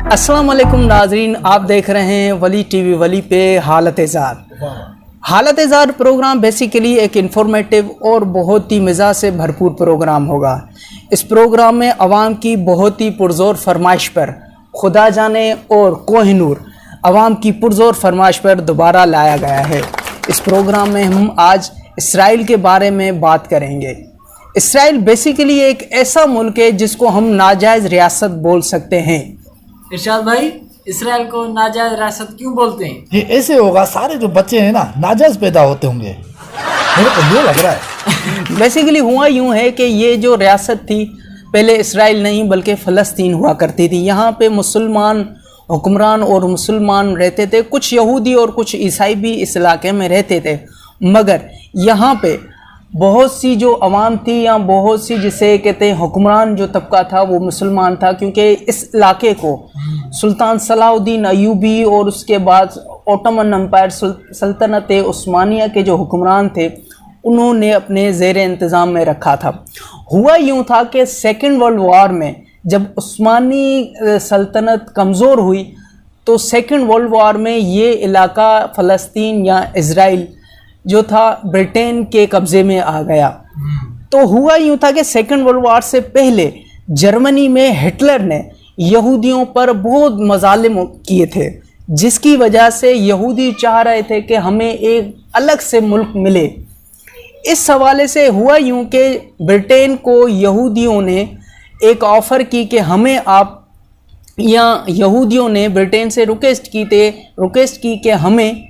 अस्सलाम वालेकुम नाजरीन, आप देख रहे हैं वली टीवी वली पे हालत ज़ार प्रोग्राम बेसिकली एक इंफॉर्मेटिव और बहुत ही मज़ा से भरपूर प्रोग्राम होगा। इस प्रोग्राम में आवाम की बहुत ही पुरज़ोर फरमाइश पर खुदा जाने और कोहिनूर आवाम की पुरज़ोर फरमाइश पर दोबारा लाया गया है। इस प्रोग्राम में हम आज इसराइल के बारे में बात करेंगे। इसराइल बेसिकली एक ऐसा मुल्क है जिसको हम नाजायज़ रियासत बोल सकते हैं। इरशाद भाई, इसराइल को नाजायज रियासत क्यों बोलते हैं? ये ऐसे होगा, सारे जो बच्चे हैं ना नाजायज पैदा होते होंगे, मेरे को ये लग रहा है। बेसिकली हुआ यूँ है कि ये जो रियासत थी पहले इसराइल नहीं बल्कि फ़लस्तीन हुआ करती थी। यहाँ पे मुसलमान हुक्मरान और मुसलमान रहते थे, कुछ यहूदी और कुछ ईसाई भी इस इलाके में रहते थे। मगर यहाँ पे बहुत सी जो अवाम थी या बहुत सी जिसे कहते हैं हुक्मरान जो तबका था वो मुसलमान था, क्योंकि इस इलाके को सुल्तान सलाहुद्दीन अयूबी और उसके बाद ओटोमन एम्पायर सल्तनत उस्मानिया के जो हुक्मरान थे उन्होंने अपने ज़ेर इंतज़ाम में रखा था। हुआ यूँ था कि सेकेंड वर्ल्ड वॉर में जब उस्मानी सल्तनत कमज़ोर हुई तो सेकेंड वर्ल्ड वॉर में ये इलाका फ़लस्तीन या इज़राइल जो था ब्रिटेन के कब्ज़े में आ गया। तो हुआ यूँ था कि सेकेंड वर्ल्ड वॉर से पहले जर्मनी में हिटलर ने यहूदियों पर बहुत मज़ालिम किए थे, जिसकी वजह से यहूदी चाह रहे थे कि हमें एक अलग से मुल्क मिले। इस हवाले से हुआ यूँ कि ब्रिटेन को यहूदियों ने एक ऑफ़र की कि हमें आप, या यहूदियों ने ब्रिटेन से रिक्वेस्ट की कि हमें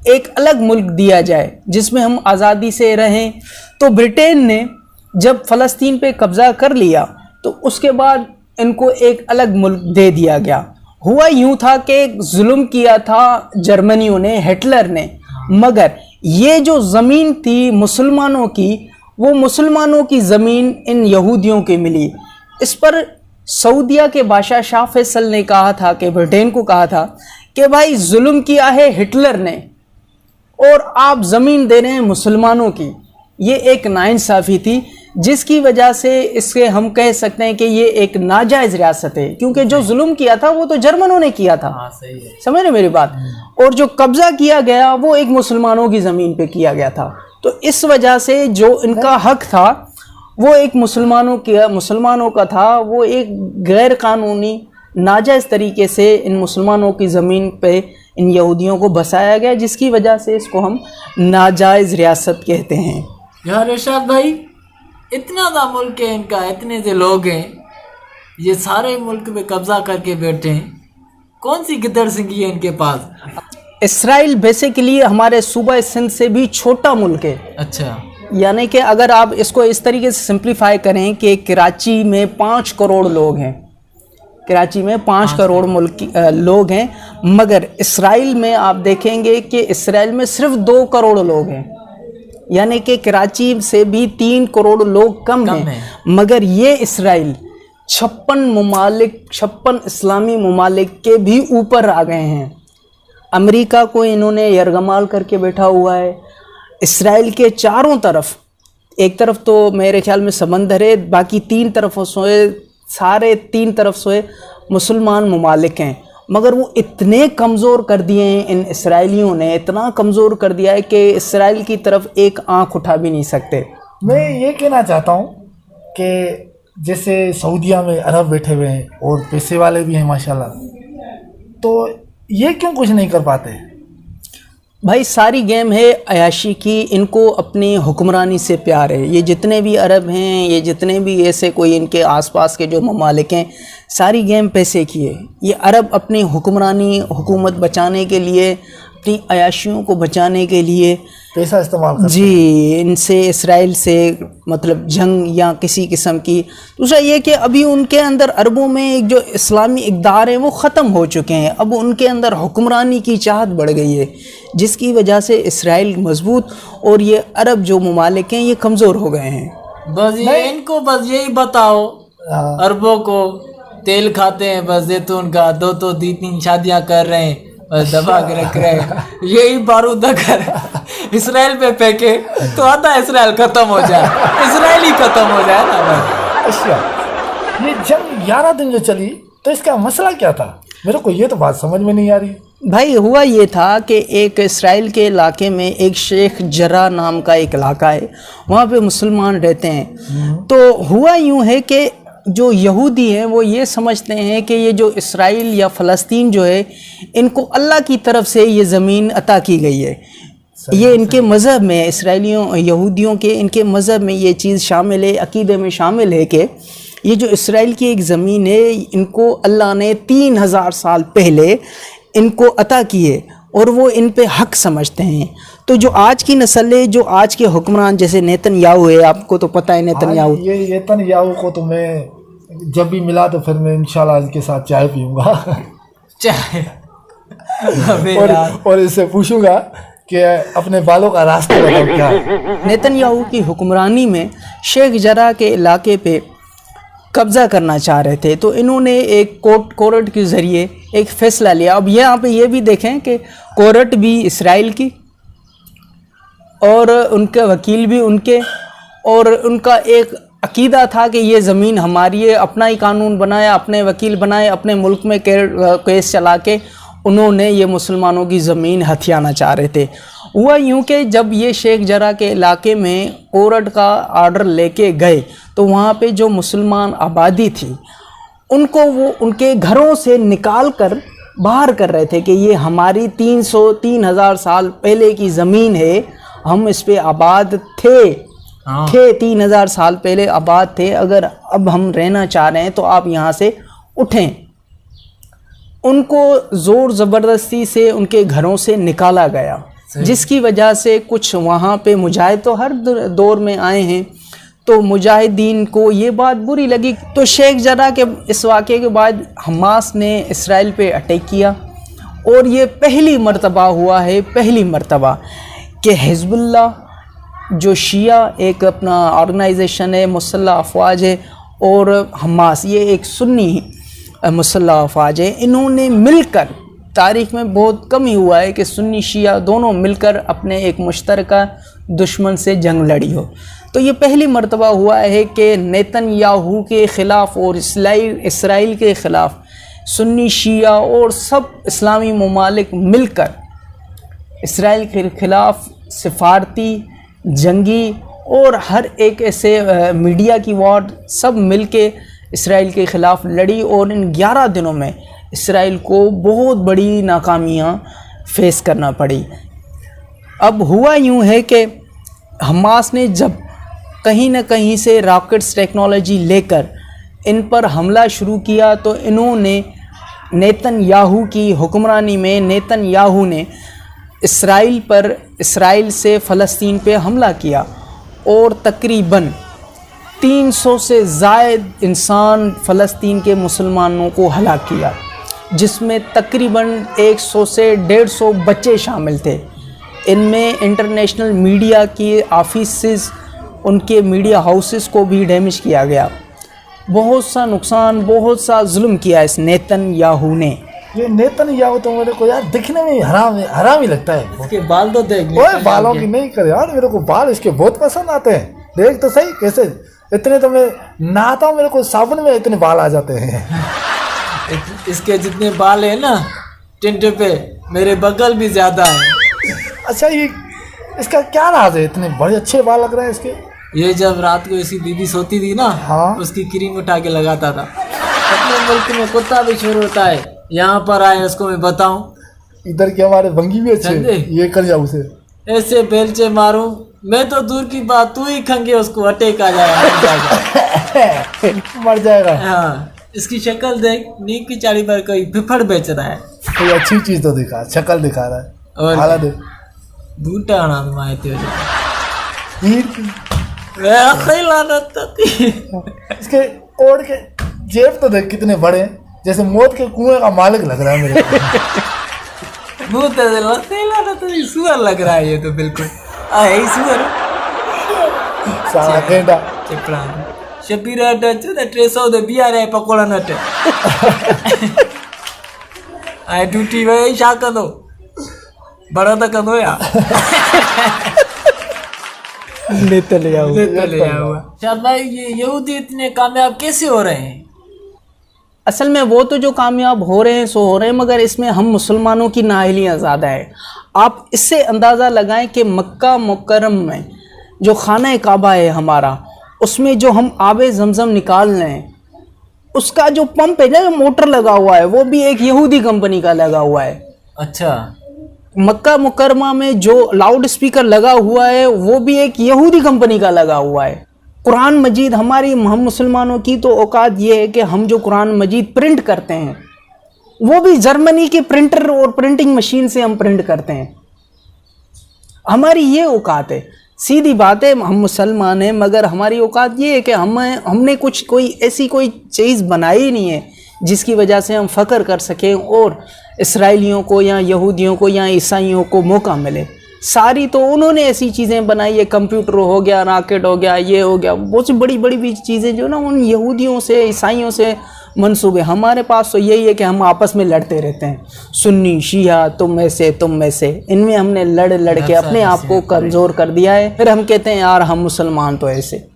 एक अलग मुल्क दिया जाए जिसमें हम आज़ादी से रहें। तो ब्रिटेन ने जब फ़लस्तीन पे कब्ज़ा कर लिया तो उसके बाद इनको एक अलग मुल्क दे दिया गया। हुआ यूँ था कि जुल्म किया था जर्मनियों ने, हिटलर ने, मगर ये जो ज़मीन थी मुसलमानों की, वो मुसलमानों की ज़मीन इन यहूदियों की मिली। इस पर सऊदिया के बादशाह शाह फैसल ने कहा था कि ब्रिटेन को कहा था कि भाई जुल्म किया है हिटलर ने और आप ज़मीन दे रहे हैं मुसलमानों की। ये एक नाइंसाफ़ी थी जिसकी वजह से इसके हम कह सकते हैं कि ये एक नाजायज़ रियासत है, क्योंकि जो जुल्म किया था वो तो जर्मनों ने किया था। हाँ, सही है। समझ रहे मेरी बात? और जो कब्ज़ा किया गया वो एक मुसलमानों की ज़मीन पे किया गया था। तो इस वजह से जो इनका हक था वो एक मुसलमानों का था, वो एक गैर कानूनी नाजायज़ तरीके से इन मुसलमानों की ज़मीन पे इन यहूदियों को बसाया गया, जिसकी वजह से इसको हम नाजायज़ रियासत कहते हैं। यार इरशाद भाई, इतना ज़्यादा मुल्क है इनका, इतने से लोग हैं, ये सारे मुल्क पे कब्जा करके बैठे हैं, कौन सी गिद्दड़ सिंगी है इनके पास? इसराइल बेसिकली हमारे सूबा सिंध से भी छोटा मुल्क है। अच्छा, यानी कि अगर आप इसको इस तरीके से सिंप्लीफाई करें कि कराची में 5 करोड़ लोग हैं, कराची में 5 करोड़ लोग हैं, मगर इसराइल में आप देखेंगे कि इसराइल में सिर्फ 2 करोड़ लोग हैं, यानी कि कराची से भी 3 करोड़ लोग कम हैं। मगर ये इसराइल 56 इस्लामी ममालिक के भी ऊपर आ गए हैं। अमेरिका को इन्होंने यरगमाल करके बैठा हुआ है। इसराइल के चारों तरफ, एक तरफ तो मेरे ख्याल में समंदर है, बाकी 3 तरफ सारे 3 तरफ से मुसलमान ममालिक हैं, मगर वो इतने कमज़ोर कर दिए हैं इन इसराइलियों ने, इतना कमज़ोर कर दिया है कि इसराइल की तरफ एक आंख उठा भी नहीं सकते। मैं ये कहना चाहता हूँ कि जैसे सऊदिया में अरब बैठे हुए हैं और पैसे वाले भी हैं माशाल्लाह, तो ये क्यों कुछ नहीं कर पाते? भाई सारी गेम है अयाशी की, इनको अपनी हुक्मरानी से प्यार है। ये जितने भी अरब हैं, ये जितने भी ऐसे कोई इनके आसपास के जो ममालिक हैं, सारी गेम पैसे की है। ये अरब अपनी हुकूमत बचाने के लिए, अपनी अयाशियों को बचाने के लिए पैसा इस्तेमाल करते जी, इनसे इसराइल से मतलब जंग या किसी किस्म की। दूसरा ये कि अभी उनके अंदर अरबों में एक जो इस्लामी इक़दार है वो ख़त्म हो चुके हैं, अब उनके अंदर हुक्मरानी की चाहत बढ़ गई है, जिसकी वजह से इसराइल मजबूत और ये अरब जो ममालिक हैं ये कमज़ोर हो गए हैं। बस ये इनको बस यही बताओ, अरबों को तेल खाते हैं बस जैतून का, 2-3 शादियाँ कर रहे हैं, बस दबा के रख रहे हैं, यही बारूद अगर इसराइल पे फेंके तो आधा इसराइल खत्म हो जाए, इसराइल ही खत्म हो जाए ना। अच्छा, ये जंग 11 दिन जो चली तो इसका मसला क्या था? मेरे को ये तो बात समझ में नहीं आ रही। भाई हुआ ये था कि एक इसराइल के इलाके में एक शेख जरा नाम का एक इलाका है, वहाँ पे मुसलमान रहते हैं। तो हुआ यूँ है कि जो यहूदी हैं वो ये समझते हैं कि ये जो इसराइल या फ़लस्तीन जो है इनको अल्लाह की तरफ से ये ज़मीन अता की गई है। ये इनके मज़हब में, इसराइलियों यहूदियों के इनके मज़हब में ये चीज़ शामिल है, अकीदे में शामिल है कि ये जो इसराइल की एक ज़मीन है इनको अल्लाह ने 3000 साल पहले इनको अता की है और वो इन पे हक समझते हैं। तो जो आज की नस्ल है, जो आज के हुक्मरान जैसे नेतन्याहू है, आपको तो पता है नेतन्याहू, ये नेतन्याहू को तो मैं जब भी मिला तो फिर मैं इंशाल्लाह इनके साथ चाय पीऊँगा चाहे और इससे पूछूंगा कि अपने बालों का रास्ता बताओ क्या है। नेतन्याहू की हुक्मरानी में शेख जरा के इलाके पे कब्ज़ा करना चाह रहे थे, तो इन्होंने एक कोर्ट के ज़रिए एक फ़ैसला लिया। अब यहाँ पे ये भी देखें कि कोर्ट भी इसराइल की और उनके वकील भी उनके, और उनका एक अकीदा था कि ये ज़मीन हमारी है, अपना ही कानून बनाया, अपने वकील बनाए, अपने मुल्क में केस चला के उन्होंने ये मुसलमानों की ज़मीन हथियाना चाह रहे थे। हुआ यूँ कि जब ये शेख जरा के इलाके में कोर्ट का आर्डर लेके गए तो वहाँ पे जो मुसलमान आबादी थी उनको वो उनके घरों से निकाल कर बाहर कर रहे थे कि ये हमारी 3000 साल पहले की ज़मीन है, हम इस पे आबाद थे 3000 साल पहले आबाद थे, अगर अब हम रहना चाह रहे हैं तो आप यहाँ से उठें। उनको ज़ोर ज़बरदस्ती से उनके घरों से निकाला गया, जिसकी वजह से कुछ वहाँ पे मुजाहिद तो हर दौर में आए हैं, तो मुजाहिदीन को ये बात बुरी लगी। तो शेख जरा के इस वाक़े के बाद हमास ने इसराइल पे अटैक किया और ये पहली मर्तबा हुआ है, पहली मर्तबा कि हिज़्बुल्लाह जो शिया एक अपना ऑर्गेनाइजेशन है, मुसल्लह अफवाज है, और हमास ये एक सुन्नी मुसल्लह अफवाज है, इन्होंने मिलकर, तारीख़ में बहुत कम ही हुआ है कि सुन्नी शिया दोनों मिलकर अपने एक मुश्तरका दुश्मन से जंग लड़ी हो। तो ये पहली मर्तबा हुआ है कि नेतन्याहू के ख़िलाफ़ और इसराइल के ख़िलाफ़ सुन्नी शिया और सब इस्लामी ममालिक मिलकर इसराइल के ख़िलाफ़ सिफारती, जंगी और हर एक ऐसे मीडिया की वार सब मिल के इसराइल के ख़िलाफ़ लड़ी, और इन 11 दिनों में इसराइल को बहुत बड़ी नाकामियाँ फेस करना पड़ी। अब हुआ यूँ है कि हमास ने जब कहीं न कहीं से रॉकेट्स टेक्नोलॉजी लेकर इन पर हमला शुरू किया तो इन्होंने नेतन्याहू की हुक्मरानी में नेतन्याहू ने इसराइल से फ़लस्तीन पे हमला किया और तकरीबन 300 से ज़ायद इंसान फ़लस्तीन के मुसलमानों को हलाक किया, जिसमें तकरीबन 100 से 150 बच्चे शामिल थे। इनमें इंटरनेशनल मीडिया की ऑफिसेस, उनके मीडिया हाउसेस को भी डैमेज किया गया। बहुत सा नुकसान, बहुत सा जुल्म किया इस नेतन्याहू ने। ये नेतन्याहू तो मेरे को यार दिखने में हराम ही लगता है। इसके बाल तो देख, ओए बालों की नहीं कर यार, मेरे को बाल इसके बहुत पसंद आते हैं। देख तो सही कैसे इतने, तो मैं नहाता हूँ मेरे को साबुन में इतने बाल आ जाते हैं। इसके जितने बाल है ना टिंट पे, मेरे बगल भी ज्यादा है। अच्छा, ये इसका क्या राज है, इतने बड़े अच्छे बाल लग रहे हैं इसके? ये जब रात को इसकी बीबी सोती थी ना, हाँ, उसकी क्रीम उठा के लगाता था। अपने मुल्क में कुत्ता भी छोड़ होता है, यहाँ पर आए उसको मैं बताऊं। इधर के हमारे भंगी भी अच्छे, ये कर जाऊँ उसे ऐसे बेलचे मारूं मैं तो दूर की बात, तू ही खंगे उसको अटैक आ जाएगा। मर जाएगा। हाँ, इसकी शक्ल देख, नीक की चाड़ी पर कोई फिफड़ बेच रहा है। कोई अच्छी चीज तो दिखा, शक्ल दिखा रहा है। और हालत देख, बूटा आना तुम्हारे तेरे इसके ओढ़ के जेब तो देख कितने बड़े हैं, जैसे मौत के कुएं का मालिक लग रहा है मेरे को। तो सुअर लग रहा है ये तो बिल्कुल। यही सुअर सारा गेंडा चिपड़ा शबीरा डच द ट्रेसो द बियार है पकोड़ा नट। आई ड्यूटी वे छा कंदो, बड़ा त कंदो या नेतन्याहू। अच्छा भाई, ये यहूदी इतने कामयाब कैसे हो रहे हैं? असल में वो तो जो कामयाब हो रहे हैं सो हो रहे हैं, मगर इसमें हम मुसलमानों की नाअहलियाँ ज़्यादा है। आप इससे अंदाज़ा लगाएं कि मक्का मुकर्रम में जो खाना काबा है हमारा, उसमें जो हम आबे ज़मज़म निकाल रहे हैं, उसका जो पंप है ना, मोटर लगा हुआ है, वो भी एक यहूदी कंपनी का लगा हुआ है। अच्छा। मक्का मुकर्रमा में जो लाउड स्पीकर लगा हुआ है वो भी एक यहूदी कंपनी का लगा हुआ है। कुरान मजीद हमारी, हम मुसलमानों की तो औकात ये है कि हम जो कुरान मजीद प्रिंट करते हैं वो भी जर्मनी के प्रिंटर और प्रिंटिंग मशीन से हम प्रिंट करते हैं। हमारी ये औकात है। सीधी बात है, हम मुसलमान हैं, मगर हमारी औकात ये है कि हमने कोई ऐसी कोई चीज़ बनाई नहीं है जिसकी वजह से हम फ़ख्र कर सकें और इसराइलियों को या यहूदियों को या ईसाइयों को मौका मिले। सारी तो उन्होंने ऐसी चीज़ें बनाई है, कंप्यूटर हो गया, रॉकेट हो गया, ये हो गया, बहुत सी बड़ी बड़ी भी चीज़ें जो ना उन यहूदियों से ईसाइयों से मंसूबे। हमारे पास तो यही है कि हम आपस में लड़ते रहते हैं, सुन्नी शिया, तुम में से तुम में से। इनमें हमने लड़ के अपने आप को कमज़ोर कर दिया है। फिर हम कहते हैं यार हम मुसलमान तो ऐसे।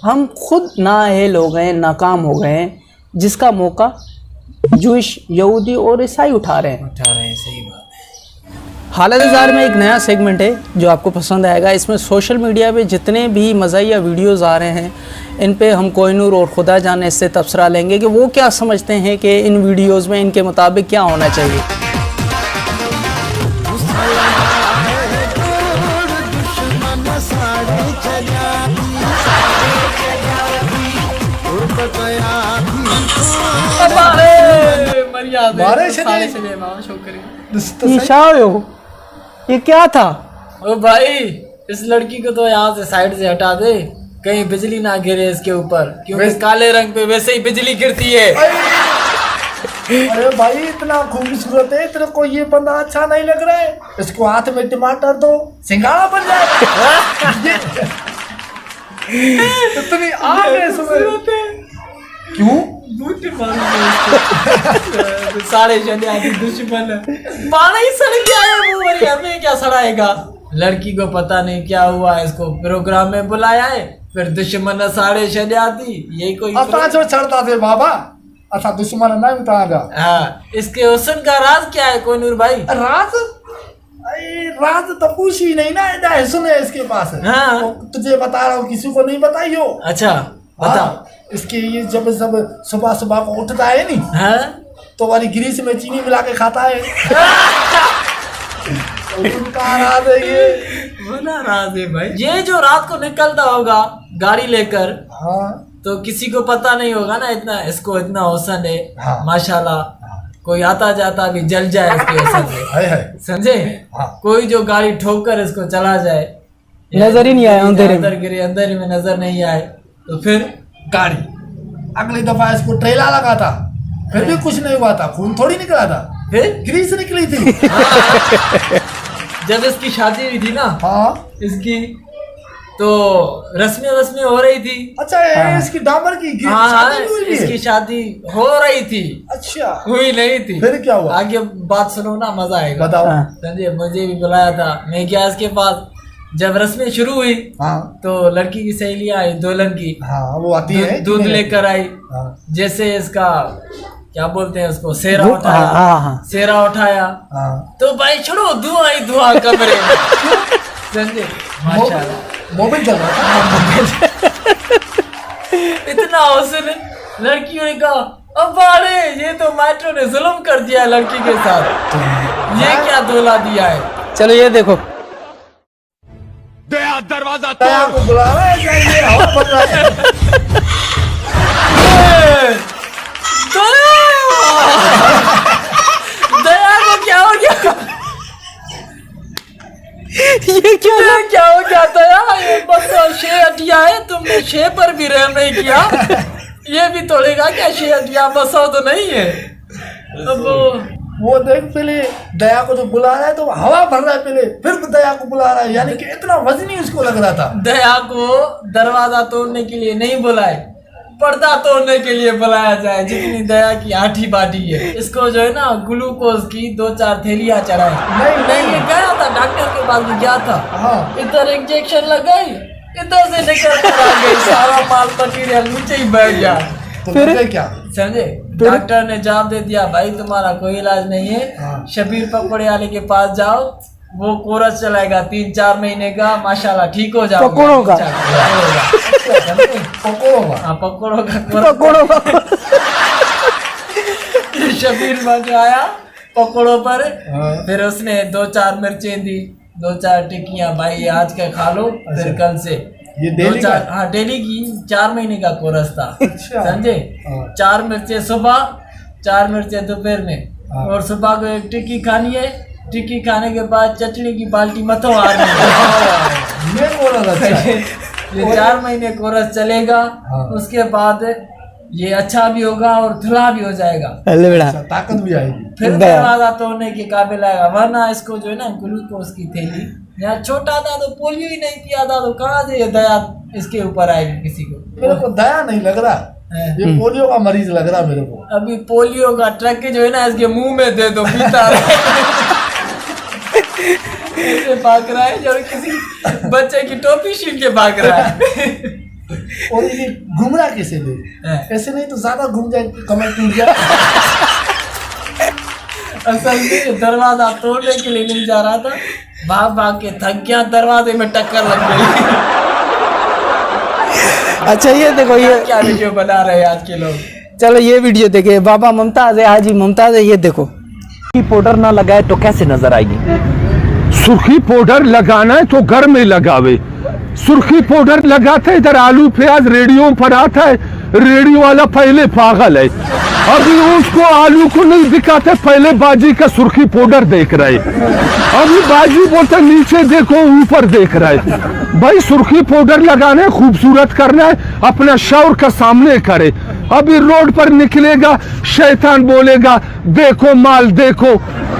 हम खुद नाअहल हो गए, नाकाम हो गए हैं, जिसका मौका जूश, यहूदी और ईसाई उठा रहे हैं। सही बात है। हालत ज़ार में एक नया सेगमेंट है जो आपको पसंद आएगा। इसमें सोशल मीडिया पे जितने भी मज़ाहिया वीडियोज़ आ रहे हैं, इन पे हम कोहिनूर और खुदा जाने से तबसरा लेंगे कि वो क्या समझते हैं कि इन वीडियोज़ में इनके मुताबिक क्या होना चाहिए। ये क्या था? ओ भाई, इस लड़की को तो यहाँ से साइड से हटा दे, कहीं बिजली ना गिरे इसके ऊपर, क्योंकि इस काले रंग पे वैसे ही बिजली गिरती है। अरे भाई इतना खूबसूरत है, तेरे को ये बंदा अच्छा नहीं लग रहा है? इसको हाथ में टमाटर दो, सिंघाड़ा बन जाएगा। इतनी आग है इसमें। क्यों? सारे दुश्मन पानी ही सड़ गया है वो, हमें क्या सड़ाएगा? लड़की को पता नहीं क्या हुआ, इसको प्रोग्राम में बुलाया है, फिर दुश्मन सारे शनियाती यही कोई जो चढ़ता थे बाबा, अच्छा दुश्मन नहीं बता जा। हाँ, इसके हुस्न का राज क्या है कोहिनूर भाई? राज? राज तो कुछ ही नहीं ना, हुस्न है इसके पास। हाँ। तो तुझे बता रहा हूँ, किसी को नहीं बताइयो। अच्छा बता। हाँ, इसके ये जब सब सुबह सुबह को उठता है नी, हाँ? तो वाली ग्रीस में चीनी मिला के खाता है। उनका राज है ये। बड़ा राज है भाई। ये जो रात को निकलता होगा गाड़ी लेकर, हाँ, तो किसी को पता नहीं होगा ना, इतना इसको इतना हुस्न है। हाँ। माशाल्लाह, कोई आता जाता भी जल जाए इसके हुस्न से, समझे? हाँ। कोई जो गाड़ी ठोक कर इसको चला जाए, नजर ही नहीं आया, अंधेरे में अंदर गिरे, अंदर में नजर नहीं आए, तो फिर गाड़ी। अगली दफा इसको ट्रेला लगा था, फिर भी कुछ नहीं हुआ था, खून थोड़ी निकला था, फिर ग्रीस निकली थी। जब इसकी शादी हुई थी ना, हाँ, इसकी तो रस्में हो रही थी। अच्छा, इसकी डामर की हाँ, शादी हुई भी है? इसकी शादी हो रही थी। अच्छा, हुई नहीं थी। फिर क्या हुआ? आगे बात सुनो ना, मजा आएगा। बताओ। संजय, मुझे भी बुलाया था, मैं गया इसके पास। जब रस्में शुरू हुई, हाँ, तो लड़की की सहेलियां आई, दुल्हन की। हाँ, वो आती है, दूध लेकर आई। हाँ। जैसे इसका क्या बोलते हैं उसको, सेरा हाँ, उठाया। हाँ। सेरा उठाया, हाँ। तो भाई छोड़ो, धुआं ही धुआं कमरे में। संजय, माशाल्लाह, मोबाइल चल रहा था। इतना हुस्न। लड़कियों ने कहा, अब अरे ये तो मास्टर ने जुल्म कर दिया लड़की के साथ, ये क्या धोला दिया है। चलो ये देखो, दया दरवाजा दया को बुला रहा है, जाइए, हवा बन रहा है। दया को क्या हो गया? ये क्या हो गया दया? ये बस शे हटिया है, तुमने शे पर भी रहम नहीं किया। ये भी तोड़ेगा क्या? शे हटिया बसाओ तो नहीं है। अब वो देख, पहले दया को जो बुला रहा है तो हवा भर रहा है, पहले फिर दया को बुला रहा है, यानी कि इतना वजनी उसको लग रहा था। दया को दरवाजा तोड़ने के लिए नहीं बुलाए, पर्दा तोड़ने के लिए बुलाया जाए। जितनी दया की आठी बाटी है, इसको जो है ना ग्लूकोज की 2-4 थैलियां चढ़ाई। नहीं, ये गया था डॉक्टर के पास भी गया था। हाँ। इधर इंजेक्शन लगाई, इधर से निकल कर आ गई, सारा माल मटीरियल नीचे ही बैठ गया। तो फिर क्या? समझे? डॉक्टर ने जवाब दे दिया भाई तुम्हारा कोई इलाज नहीं है, हाँ। शबीर पकौड़े वाले के पास जाओ, वो कोरस चलाएगा 3-4 महीने का, माशाल्लाह ठीक हो जाओगे। पकौड़ों का? पकोड़ों का? हाँ पकौड़ों का कोरस। पकौड़ों का शबीर मंग आया पकौड़ों पर, हाँ। फिर उसने 2-4 मिर्चें दी, 2-4 टिक्कियां, भाई आज का खा लो, फिर कल से ये डेली का? हाँ डेली की 4 महीने का कोरस था। अच्छा। समझे? हाँ। 4 मिर्चें सुबह, 4 मिर्चें दोपहर में, हाँ। और सुबह को एक टिक्की खानी है, टिक्की खाने के बाद चटनी की बाल्टी मतो मारनी है। ये कोरस अच्छा है। ये 4 महीने कोरस चलेगा, हाँ। उसके बाद ये अच्छा भी होगा और धुला भी हो जाएगा, अल्ले बेड़ा अच्छा, ताकत भी आएगी। फिर दया। दरवाजा तोड़ने के काबिल आएगा। वरना इसको जो है ना ग्लूकोज की थैली, यहाँ छोटा था तो पोलियो ही नहीं पिया था, तो कहाँ से ये दया इसके ऊपर आएगी किसी को? मेरे को दया नहीं लग रहा, ये पोलियो का मरीज लग रहा मेरे को। अभी पोलियो का ट्रक जो है ना इसके मुंह में दे दो, पीता रहे। ऐसे भाग रहा है जो किसी बच्चे की टोपी छीन के भाग रहा है। और ये घूम रहा कैसे दे? ऐसे नहीं तो ज्यादा घूम जाए, कमर टूट जाए। असल में दरवाजा तोड़ने के लिए नहीं जा रहा था, भाग भाग के थक गया, दरवाजे में टक्कर लग गई। अच्छा ये देखो, ये क्या वीडियो बना रहे हैं आज के लोग। चलो ये वीडियो देखे, बाबा मुमताज है, हाजी मुमताज है, ये देखो। पाउडर ना लगाए तो कैसे नजर आएगी? सुर्खी पाउडर लगाना है तो घर में लगावे। सुर्खी पाउडर लगाते इधर आलू प्याज रेडियो पर आता है, रेडियो वाला पहले पागल है, अभी उसको आलू को नहीं दिखाते, पहले बाजी का सुर्खी पाउडर देख रहे। अभी बाजी बोलते नीचे देखो ऊपर देख रहे। भाई सुर्खी पाउडर लगाना है, खूबसूरत करना है, अपना शौर का सामने करे। अभी रोड पर निकलेगा शैतान बोलेगा देखो माल देखो,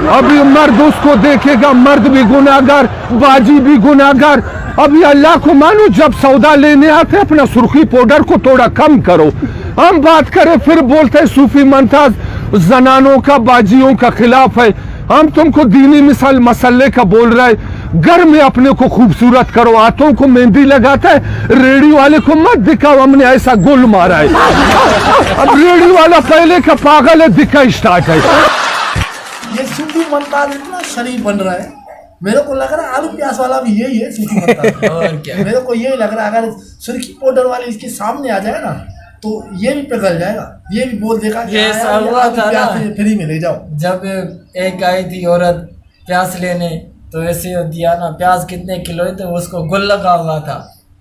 अभी मर्द उसको देखेगा, मर्द भी गुनाहगार, बाजी भी गुनाहगार। अभी अल्लाह को मानो, जब सौदा लेने आते अपना सुर्खी पाउडर को थोड़ा कम करो। हम बात करें फिर बोलते हैं सूफी मुमताज जनानों का बाजियों का खिलाफ है। हम तुमको दीनी मिसाल मसले का बोल रहे हैं, घर में अपने को खूबसूरत करो, हाथों को मेहंदी लगाता है, रेडियो वाले को मत दिखाओ हमने ऐसा गोल मारा है। अब रेडियो वाला पहले का पागल है, दिखा स्टार्ट है। ये सूफी मुमताज इतना शरीफ बन रहा है, मेरे को लग रहा है आलू प्याज वाला भी यही है सूफी मुमताज। और क्या? मेरे को यही लग रहा है, अगर सुर्खी पाउडर वाले इसके सामने आ जाए ना तो ये भी पिघल जाएगा, ये भी बोल देगा कि ये आया, सब ये हुआ आलू था प्याज ना। से फ्री में ले जाओ। जब एक आई थी औरत प्याज लेने, तो ऐसे दिया ना, प्याज कितने किलो है, तो उसको गुल लगा हुआ था।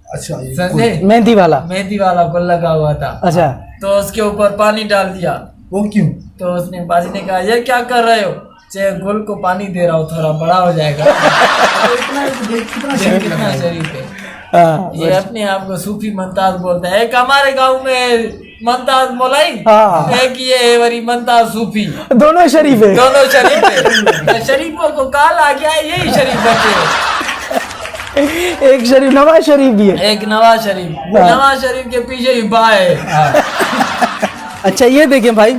अच्छा, ये समझे? मेहंदी वाला? मेहंदी वाला गुल लगा हुआ था। अच्छा। तो उसके ऊपर पानी डाल दिया, वो क्यों? तो उसने बाजी ने कहा ये क्या कर रहे हो? चाहे गुल को पानी दे रहा हूँ, थोड़ा बड़ा हो जाएगा। इतना कितना शरीफ लग रहा कितना है। शरीफ है। हाँ, ये अपने आप को सूफी मुमताज बोलता है। एक हमारे गांव में मुमताज मोलाई, हाँ। एक ये है वरी मुमताज सूफी, दोनों शरीफ है। दोनों शरीफ है। शरीफों को काल आ गया है, यही शरीफ बचे। एक शरीफ नवाज शरीफ भी है। एक नवाज शरीफ, नवाज शरीफ के पीछे ही बा है। अच्छा ये देखें भाई,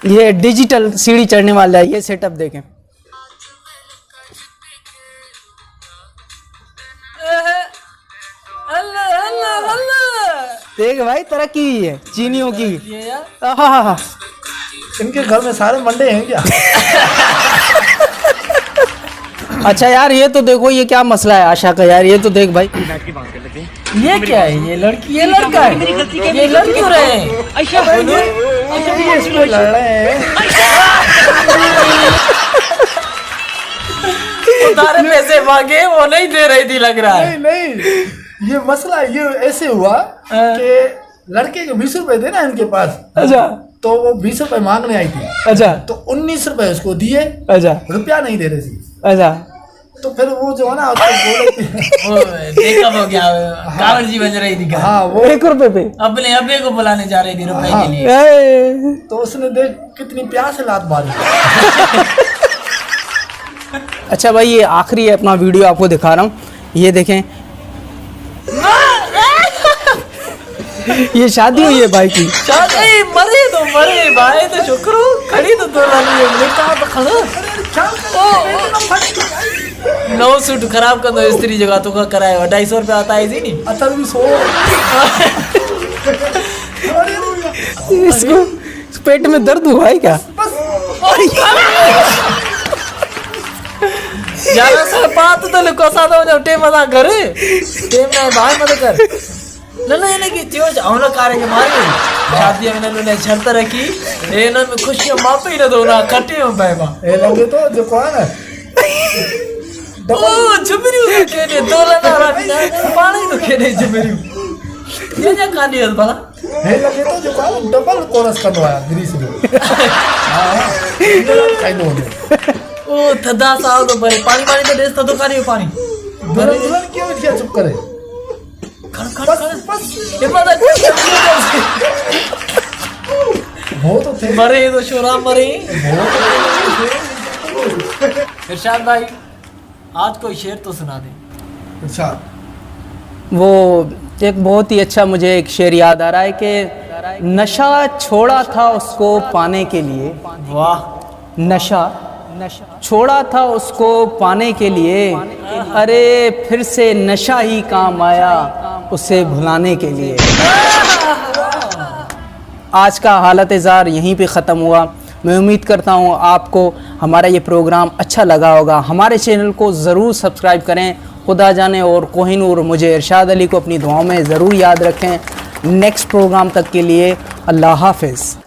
ये डिजिटल सीढ़ी चढ़ने वाला है, ये सेटअप देखें। देख भाई तरक्की हुई है चीनियों की। ये यार हाँ। इनके घर में सारे मंडे हैं क्या? अच्छा यार ये तो देखो, ये क्या मसला है आशा का यार, ये तो देख भाई। ये क्या है? ये लड़की, ये लड़का है, ये लड़ क्यों रहे हैं? ये इसमें लड़ रहे हैं। उधारे पैसे मांगे, वो नहीं दे रही थी लग रहा है। नहीं, ये मसला ये ऐसे हुआ कि लड़के के 20 रुपए थे ना इनके पास, अच्छा तो वो 20 रुपए मांगने आई थी, अच्छा तो 19 रुपए उसको दिए, अच्छा रुपया नहीं दे रही थी। अच्छा। तो फिर वो जो है ना उसको बोले वो ब्रेकअप हो गया, कांवर जी बज रही थी। हाँ वो 1 रुपए पे। अपने अब्बे को बुलाने जा रही थी रुपए हाँ। के लिए। तो उसने देख कितनी प्यार से लात मारी। अच्छा भाई ये आखिरी अपना वीडियो आपको दिखा रहा हूँ, ये देखें। ये शादी हुई है भाई की। शादी मरे तो मरे भाई, तो शुक्र हो खड़ी तो दो कहा तो खड़ा। नौ सूट खराब कर दो स्त्री जगह तो कराए 250 रुपये आता है इसी नहीं। असल में सो इसको पेट में दर्द हुआ है क्या? ज्यादा सर बात तो लुको सा तो जब टेम मजा करे टेम ना बाहर मत कर ना ये की त्यो औना कार्य के मारे शादी में ने शर्त रखी ए न में खुशी मापे न दो ना कटे हो बाबा ए लगे तो जो कौन है ओ जुबरी के ने दोला ना पानी तो के ने जुबरी ये क्या कहानी है भला हे लगे तो जो कौन डबल कोरस करवाया ग्रीस में हां काई नो ओ थदा साल तो बरे पानी पानी तो देस तो करियो पानी दुल्हन क्यों इतना चुप करे बस ये पता वो तो थे मरे तो शोरा मरे इरशाद भाई आज कोई शेर तो सुना दे। अच्छा वो एक बहुत ही अच्छा मुझे एक शेर याद आ रहा है कि नशा छोड़ा था उसको पाने के लिए, वाह नशा छोड़ा था उसको पाने के लिए, अरे फिर से नशा ही काम आया उसे भुलाने के लिए। आज का हालत इज़ार यहीं पे ख़त्म हुआ। मैं उम्मीद करता हूँ आपको हमारा ये प्रोग्राम अच्छा लगा होगा। हमारे चैनल को ज़रूर सब्सक्राइब करें। खुदा जाने और कोहिनूर मुझे इरशाद अली को अपनी दुआओं में ज़रूर याद रखें। नेक्स्ट प्रोग्राम तक के लिए अल्लाह हाफ़िज़।